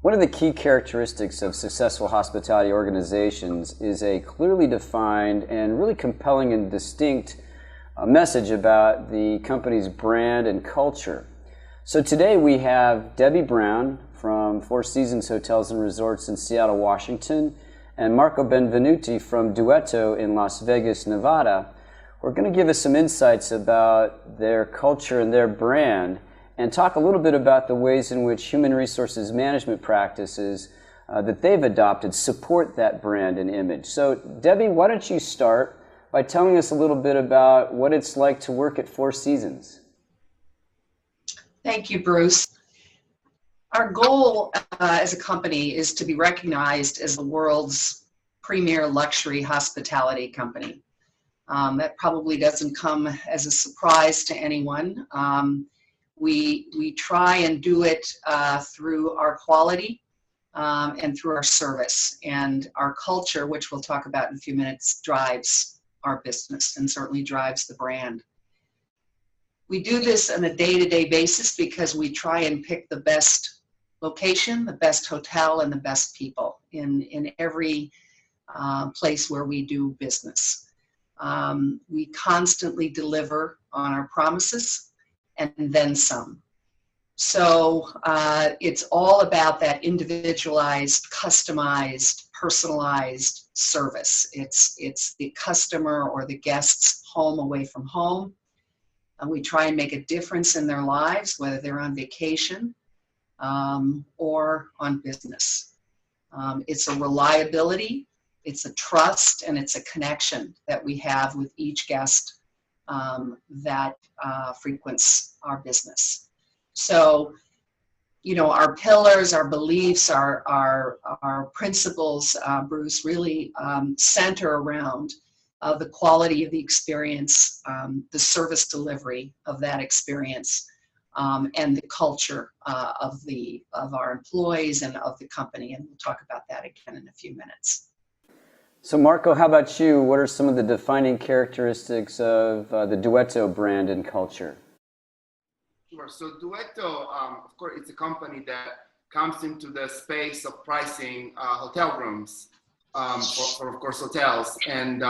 One of the key characteristics of successful hospitality organizations is a clearly defined and really compelling and distinct message about the company's brand and culture. So today we have Debbie Brown from Four Seasons Hotels and Resorts in Seattle, Washington, and Marco Benvenuti from Duetto in Las Vegas, Nevada. We're going to give us some insights about their culture and their brand, and talk a little bit about the ways in which human resources management practices that they've adopted support that brand and image. So Debbie, why don't you start by telling us a little bit about what it's like to work at Four Seasons? Thank you, Bruce. Our goal as a company is to be recognized as the world's premier luxury hospitality company. That probably doesn't come as a surprise to anyone. We try and do it through our quality and through our service, and our culture, which we'll talk about in a few minutes, drives our business and certainly drives the brand. We do this on a day-to-day basis because we try and pick the best location, the best hotel, and the best people in every place where we do business. We constantly deliver on our promises and then some. So it's all about that individualized, customized, personalized service. It's the customer or the guest's home away from home. And we try and make a difference in their lives, whether they're on vacation or on business. It's a reliability, it's a trust, and it's a connection that we have with each guest that frequents our business. So, you know, our pillars, our beliefs, our principles, Bruce, really center around the quality of the experience, the service delivery of that experience, and the culture of our employees and of the company. And we'll talk about that again in a few minutes. So Marco, how about you? What are some of the defining characteristics of the Duetto brand and culture? Sure. So Duetto, of course, it's a company that comes into the space of pricing hotel rooms for, of course, hotels. And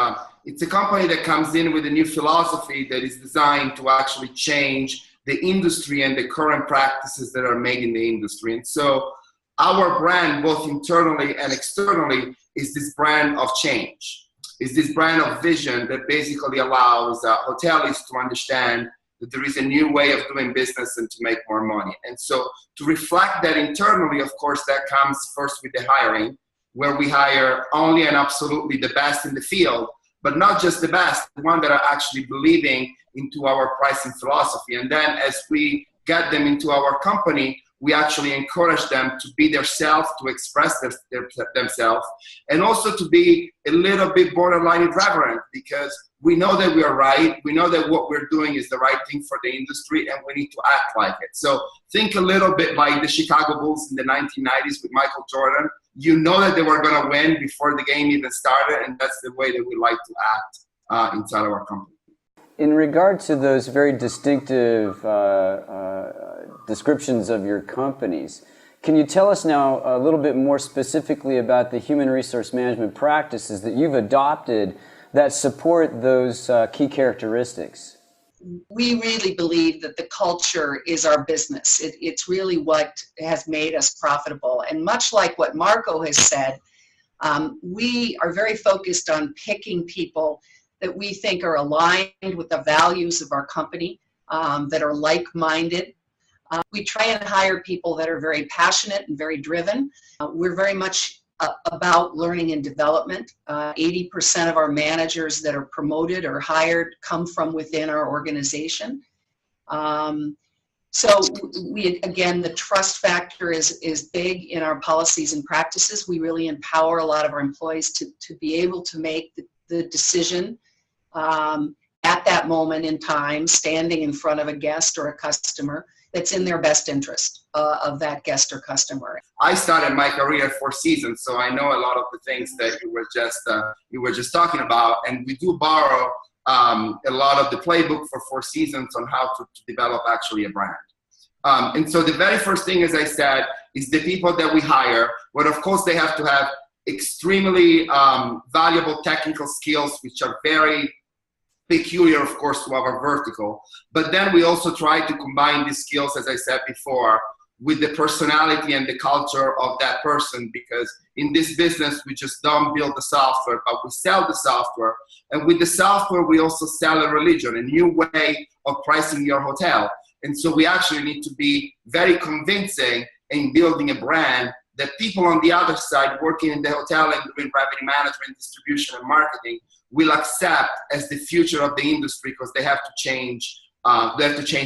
it's a company that comes in with a new philosophy that is designed to actually change the industry and the current practices that are made in the industry. And so our brand, both internally and externally, is this brand of change, is this brand of vision that basically allows hoteliers to understand that there is a new way of doing business and to make more money. And so to reflect that internally, of course, that comes first with the hiring, where we hire only and absolutely the best in the field, but not just the best, the one that are actually believing into our pricing philosophy. And then as we get them into our company, we actually encourage them to be themselves, to express themselves, and also to be a little bit borderline irreverent, because we know that we are right. We know that what we're doing is the right thing for the industry, and we need to act like it. So think a little bit like the Chicago Bulls in the 1990s with Michael Jordan. You know that they were going to win before the game even started, and that's the way that we like to act inside our company. In regard to those very distinctive descriptions of your companies, can you tell us now a little bit more specifically about the human resource management practices that you've adopted that support those key characteristics? We really believe that the culture is our business. It's really what has made us profitable. And much like what Marco has said, we are very focused on picking people that we think are aligned with the values of our company, that are like-minded. We try and hire people that are very passionate and very driven. We're very much about learning and development. 80% of our managers that are promoted or hired come from within our organization. So we, again, the trust factor is big in our policies and practices. We really empower a lot of our employees to be able to make the decision at that moment in time, standing in front of a guest or a customer, that's in their best interest of that guest or customer. I started my career at Four Seasons, so I know a lot of the things that you were just talking about, and we do borrow a lot of the playbook for Four Seasons on how to develop actually a brand. And so the very first thing, as I said, is the people that we hire, where of course they have to have extremely valuable technical skills, which are very peculiar, of course, to our vertical. But then we also try to combine these skills, as I said before, with the personality and the culture of that person, because in this business, we just don't build the software, but we sell the software. And with the software, we also sell a religion, a new way of pricing your hotel. And so we actually need to be very convincing in building a brand that people on the other side working in the hotel and doing revenue management, distribution, and marketing will accept as the future of the industry, because they have to change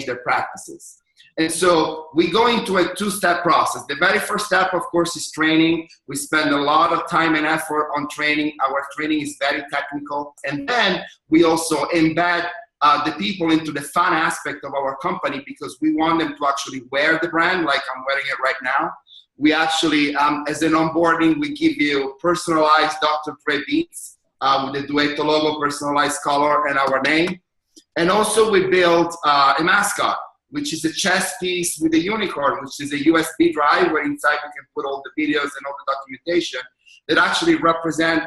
their practices. And so we go into a two-step process. The very first step, of course, is training. We spend a lot of time and effort on training. Our training is very technical. And then we also embed the people into the fun aspect of our company, because we want them to actually wear the brand like I'm wearing it right now. We actually, as an onboarding, we give you personalized Dr. Dre beats with the Duetto logo, personalized color, and our name. And also we built a mascot, which is a chess piece with a unicorn, which is a USB drive where inside we can put all the videos and all the documentation that actually represent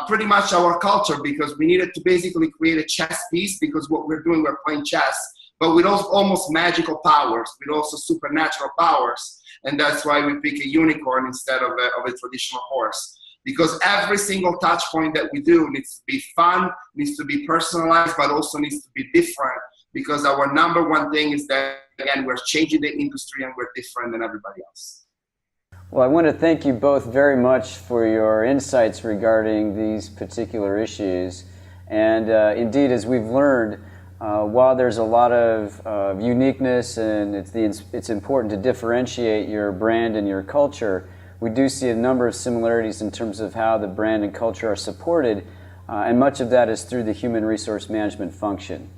pretty much our culture, because we needed to basically create a chess piece, because what we're doing, we're playing chess, but with almost magical powers, with also supernatural powers. And that's why we pick a unicorn instead of a traditional horse. Because every single touch point that we do needs to be fun, needs to be personalized, but also needs to be different. Because our number one thing is that, again, we're changing the industry and we're different than everybody else. Well, I want to thank you both very much for your insights regarding these particular issues. And indeed, as we've learned, while there's a lot of uniqueness and it's important to differentiate your brand and your culture, we do see a number of similarities in terms of how the brand and culture are supported, and much of that is through the human resource management function.